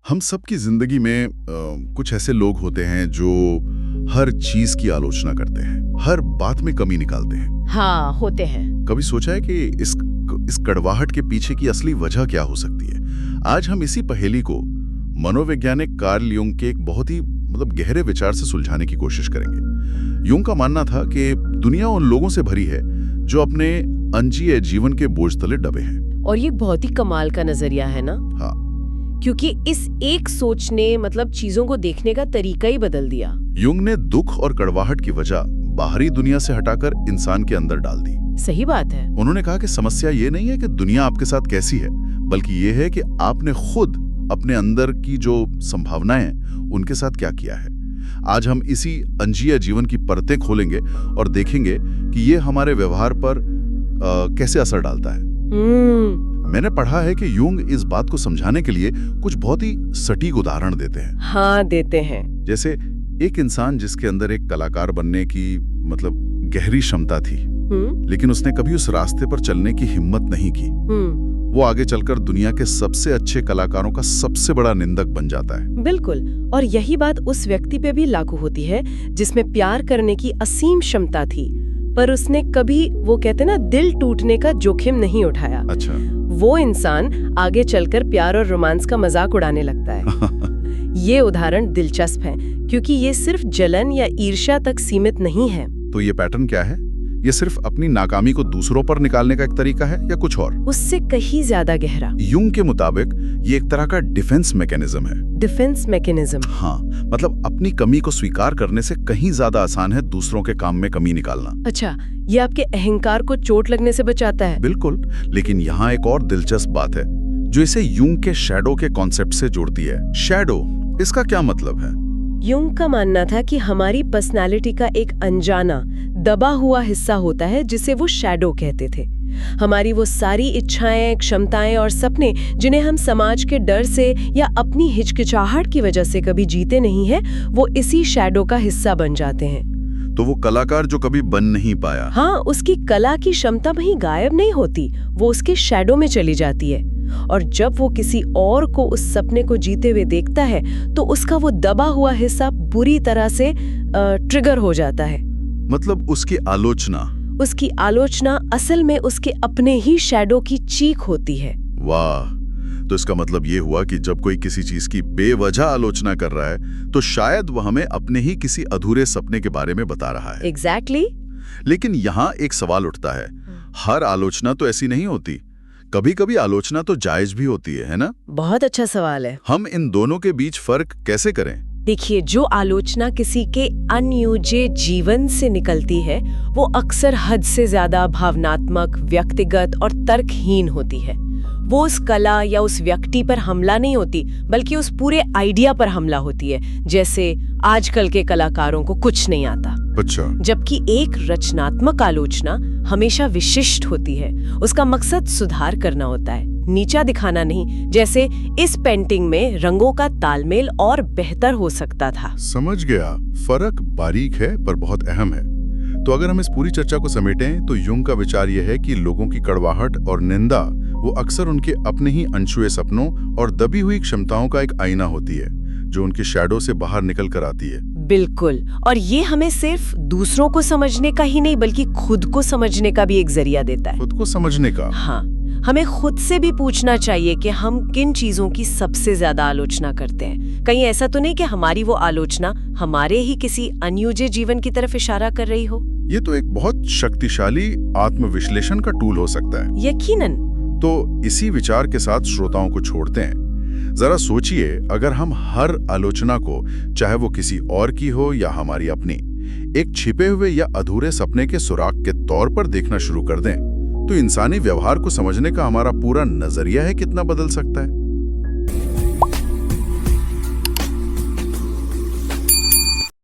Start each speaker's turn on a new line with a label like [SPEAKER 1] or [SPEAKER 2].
[SPEAKER 1] हम सबकी जिंदगी में कुछ ऐसे लोग होते हैं जो हर चीज की आलोचना करते हैं, हर बात में कमी निकालते हैं।
[SPEAKER 2] हाँ, होते हैं।
[SPEAKER 1] कभी सोचा है कि इस कड़वाहट के पीछे की असली वजह क्या हो सकती है? आज हम इसी पहेली को मनोवैज्ञानिक कार्ल यूंग के एक बहुत ही गहरे विचार से सुलझाने की कोशिश करेंगे। यूंग का मानना था कि दुनिया उन लोगों से भरी है जो अपने अनजिए जीवन के बोझ तले दबे हैं।
[SPEAKER 2] और ये बहुत ही कमाल का नजरिया है ना?
[SPEAKER 1] हाँ,
[SPEAKER 2] क्योंकि इस एक सोच ने चीजों को देखने का तरीका ही बदल दिया।
[SPEAKER 1] यूंग ने दुख और कड़वाहट की वजह बाहरी दुनिया से हटाकर इंसान के अंदर डाल दी।
[SPEAKER 2] सही बात है।
[SPEAKER 1] उन्होंने कहा कि समस्या ये नहीं है कि दुनिया आपके साथ कैसी है, बल्कि ये है कि आपने खुद अपने अंदर की जो संभावनाएं हैं उनके साथ क्या किया है। आज हम इसी अनजिया जीवन की परतें खोलेंगे और देखेंगे कि ये हमारे व्यवहार पर कैसे असर डालता है। मैंने पढ़ा है कि यूंग इस बात को समझाने के लिए कुछ बहुत ही सटीक उदाहरण देते हैं।
[SPEAKER 2] हाँ, देते हैं।
[SPEAKER 1] जैसे एक इंसान जिसके अंदर एक कलाकार बनने की गहरी क्षमता थी, लेकिन उसने कभी उस रास्ते पर चलने की हिम्मत नहीं की। वो आगे चलकर दुनिया के सबसे अच्छे कलाकारों का सबसे बड़ा निंदक बन जाता है।
[SPEAKER 2] बिल्कुल। और यही बात उस व्यक्ति पे भी लागू होती है जिसमें प्यार करने की असीम क्षमता थी, पर उसने कभी वो कहते ना दिल टूटने का जोखिम नहीं उठाया।
[SPEAKER 1] अच्छा।
[SPEAKER 2] वो इंसान आगे चलकर प्यार और रोमांस का मजाक उड़ाने लगता है। ये उदाहरण दिलचस्प है क्योंकि ये सिर्फ जलन या ईर्ष्या तक सीमित नहीं है।
[SPEAKER 1] तो ये पैटर्न क्या है? ये सिर्फ अपनी नाकामी को दूसरों पर निकालने का एक तरीका है या कुछ और?
[SPEAKER 2] उससे कहीं ज्यादा गहरा।
[SPEAKER 1] यूंग के मुताबिक ये एक तरह का डिफेंस मैकेनिज्म है।
[SPEAKER 2] Defence mechanism?
[SPEAKER 1] हाँ, अपनी कमी को स्वीकार करने से कहीं ज्यादा आसान है दूसरों के काम में कमी निकालना।
[SPEAKER 2] अच्छा, ये आपके अहंकार को चोट लगने से बचाता है?
[SPEAKER 1] बिल्कुल, लेकिन यहाँ एक और दिलचस्प बात है जो इसे यूंग के शैडो के कॉन्सेप्ट से जोड़ती है। शैडो, इसका क्या मतलब है?
[SPEAKER 2] यूंग का मानना था कि हमारी पर्सनालिटी का एक अनजाना दबा हुआ हिस्सा होता है जिसे वो शैडो कहते थे। हमारी वो सारी इच्छाएं, क्षमताएं और सपने जिन्हें हम समाज के डर से या अपनी हिचकिचाहट की वजह से कभी जीते नहीं हैं, वो इसी शैडो का हिस्सा बन जाते हैं।
[SPEAKER 1] तो वो कलाकार जो कभी बन नहीं पाया,
[SPEAKER 2] हाँ, उसकी कला की क्षमता वहीं गायब नहीं होती, वो उसके शैडो में चली जाती है। और जब वो किसी और को उस सपने को जीते हुए देखता है तो उसका वो दबा हुआ हिस्सा बुरी तरह से ट्रिगर हो जाता है। उसकी आलोचना असल में उसके अपने ही शैडो की चीख होती है।
[SPEAKER 1] वाह! तो इसका मतलब ये हुआ कि जब कोई किसी चीज की बेवजह आलोचना कर रहा है तो शायद वह हमें अपने ही किसी अधूरे सपने के बारे में बता रहा है।
[SPEAKER 2] एग्जैक्टली।
[SPEAKER 1] लेकिन यहाँ एक सवाल उठता है, हर आलोचना तो ऐसी नहीं होती। कभी कभी आलोचना तो जायज भी होती है ना?
[SPEAKER 2] बहुत अच्छा सवाल है।
[SPEAKER 1] हम इन दोनों के बीच फर्क कैसे करें?
[SPEAKER 2] देखिए, जो आलोचना किसी के अनयूजे जीवन से निकलती है वो अक्सर हद से ज्यादा भावनात्मक, व्यक्तिगत और तर्कहीन होती है। वो उस कला या उस व्यक्ति पर हमला नहीं होती, बल्कि उस पूरे आइडिया पर हमला होती है। जैसे आजकल के कलाकारों को कुछ नहीं आता।
[SPEAKER 1] अच्छा।
[SPEAKER 2] जबकि एक रचनात्मक आलोचना हमेशा विशिष्ट होती है। उसका मकसद सुधार करना होता है, नीचा दिखाना नहीं। जैसे इस पेंटिंग में रंगों का तालमेल और बेहतर हो सकता था।
[SPEAKER 1] समझ गया। फर्क बारीक है पर बहुत अहम है। तो अगर हम इस पूरी चर्चा को समेटें तो यूंग का विचार यह है कि लोगों की कड़वाहट और निंदा वो अक्सर उनके अपने ही अनछुए सपनों और दबी हुई क्षमताओं का एक आईना होती है जो उनके शैडो से बाहर निकल कर आती है।
[SPEAKER 2] बिल्कुल। और ये हमें सिर्फ दूसरों को समझने का ही नहीं बल्कि खुद को समझने का भी एक जरिया देता है।
[SPEAKER 1] खुद को समझने का?
[SPEAKER 2] हाँ, हमें खुद से भी पूछना चाहिए कि हम किन चीजों की सबसे ज्यादा आलोचना करते हैं। कहीं ऐसा तो नहीं कि हमारी वो आलोचना हमारे ही किसी अनयूजे जीवन की तरफ इशारा कर रही हो।
[SPEAKER 1] ये तो एक बहुत शक्तिशाली आत्मविश्लेषण का टूल हो सकता है।
[SPEAKER 2] यकीनन।
[SPEAKER 1] तो इसी विचार के साथ श्रोताओं को छोड़ते हैं। जरा सोचिए, अगर हम हर आलोचना को, चाहे वो किसी और की हो या हमारी अपनी, एक छिपे हुए या अधूरे सपने के सुराग के तौर पर देखना शुरू कर दें, तो इंसानी व्यवहार को समझने का हमारा पूरा नजरिया है कितना बदल सकता है।